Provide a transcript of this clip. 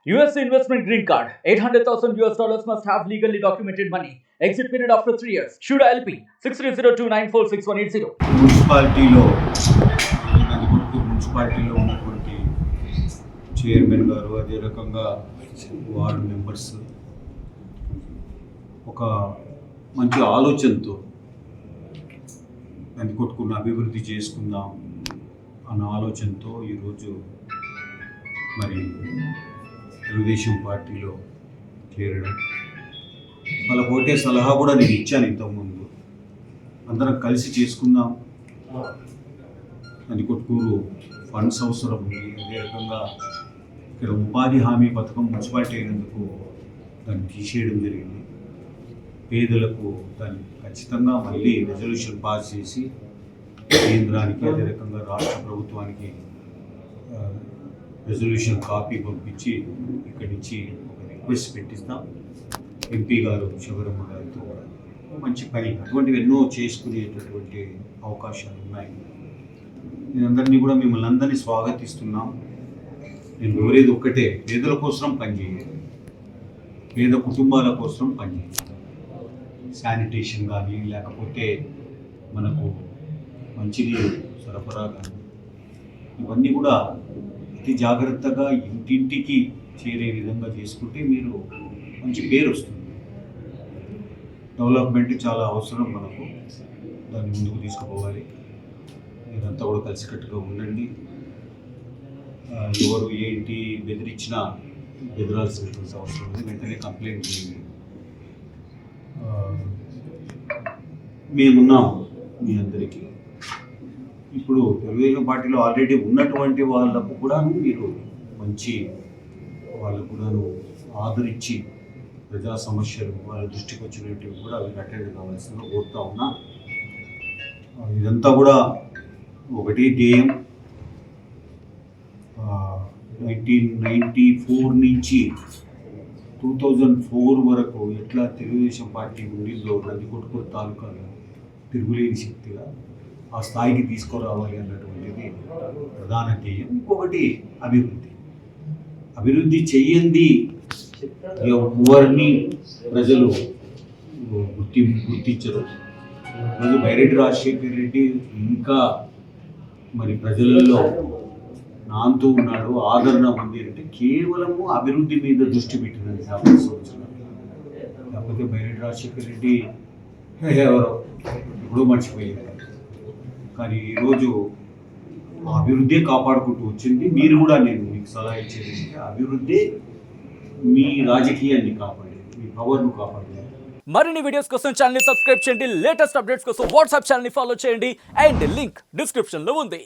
US investment green card. $800,000 must have legally documented money. Exit period after 3 years. Shuda LP 6302946180. మున్సిపాలిటీలో మున్సిపాలిటీలో ఉన్నటువంటి chairman గారు అదే రకంగా వార్డు మెంబర్స్ ఒక మంచి ఆలోచనతో నందికొట్కున్న అభివృద్ధి చేసుకుందాం అన్న ఆలోచనతో ఈరోజు మరి తెలుగుదేశం పార్టీలో చేరడం, వాళ్ళ ఒకటే సలహా కూడా నేను ఇచ్చాను ఇంతకుముందు, అందరం కలిసి చేసుకుందాం. నందికొట్కూరు ఫండ్స్ అవసరం ఉంది, అదే రకంగా ఇక్కడ ఉపాధి హామీ పథకం మున్సిపాలిటీ అయినందుకు దాన్ని తీసేయడం జరిగింది. పేదలకు దాన్ని ఖచ్చితంగా మళ్ళీ రెజల్యూషన్ పాస్ చేసి కేంద్రానికి అదే రకంగా రాష్ట్ర ప్రభుత్వానికి రెజల్యూషన్ కాపీ పంపించి ఇక్కడి నుంచి ఒక రిక్వెస్ట్ పెట్టిస్తాం. ఎంపీ గారు శివరమ్మ గారితో కూడా మంచి పని, అటువంటివి ఎన్నో చేసుకునేటటువంటి అవకాశాలు ఉన్నాయి. నేను అందరినీ కూడా మిమ్మల్ని అందరినీ స్వాగతిస్తున్నాం. నేను కోరేది ఒక్కటే, పేదల కోసం పనిచేయాలి, పేద కుటుంబాల కోసం పనిచేయాలి. శానిటేషన్ కానీ లేకపోతే మనకు మంచినీరు సరఫరా కానీ ఇవన్నీ కూడా అతి జాగ్రత్తగా ఇంటింటికి చేరే విధంగా చేసుకుంటే మీరు మంచి పేరు వస్తుంది. డెవలప్మెంట్ చాలా అవసరం మనకు, దాన్ని ముందుకు తీసుకుపోవాలి. మీరంతా కూడా కలిసికట్టుగా ఉండండి. ఎవరు ఏంటి బెదిరించినా బెదరాల్సినటువంటి అవసరం ఉంది, వెంటనే కంప్లైంట్ చేయండి. మేమున్నాం మీ అందరికీ. ఇప్పుడు తెలుగుదేశం పార్టీలో ఆల్రెడీ ఉన్నటువంటి వాళ్ళకు కూడా మీరు మంచి వాళ్ళకు కూడాను ఆదరించి ప్రజా సమస్యలు వాళ్ళ దృష్టికి వచ్చినట్టు కూడా అవి అటెండ్ కావాల్సిందిగా కోరుతా ఉన్నా. ఇదంతా కూడా ఒకటి ధ్యేయం. 1994 నుంచి 2004 వరకు ఎట్లా తెలుగుదేశం పార్టీ ఉండిందో నందికొట్కూరు తాలూకాలో తిరుగులేని శక్తిగా ఆ స్థాయికి తీసుకురావాలి అన్నటువంటిది ప్రధాన ధ్యేయం. ఇంకొకటి అభివృద్ధి చెయ్యండి ఎవరిని ప్రజలు గుర్తించరు. ఈరోజు బైరెడ్డి రాజశేఖర రెడ్డి ఇంకా మరి ప్రజలలో నాంతూ ఉన్నాడు, ఆదరణ ఉంది అంటే కేవలము అభివృద్ధి మీద దృష్టి పెట్టినది 50 సంవత్సరాలు. లేకపోతే బైరెడ్డి రాజశేఖర రెడ్డి ఎవరో ఇప్పుడు మర్చిపోయారు. కానీ ఈరోజు అభివృద్ధి కాపాడుకుంటూ వచ్చింది. మీరు కూడా నేను మీకు సలహా ఇచ్చేది అభివృద్ధి మీ రాజకీయాన్ని కాపాడేది, మీ పవర్ను కాపాడేది. మరిన్ని వీడియోస్ కోసం ఛానల్ ని సబ్స్క్రైబ్ చేయండి, లేటెస్ట్ అప్డేట్స్ కోసం వాట్సాప్ ఛానల్ ని ఫాలో చేయండి అండ్ లింక్ డిస్క్రిప్షన్ లో ఉంది.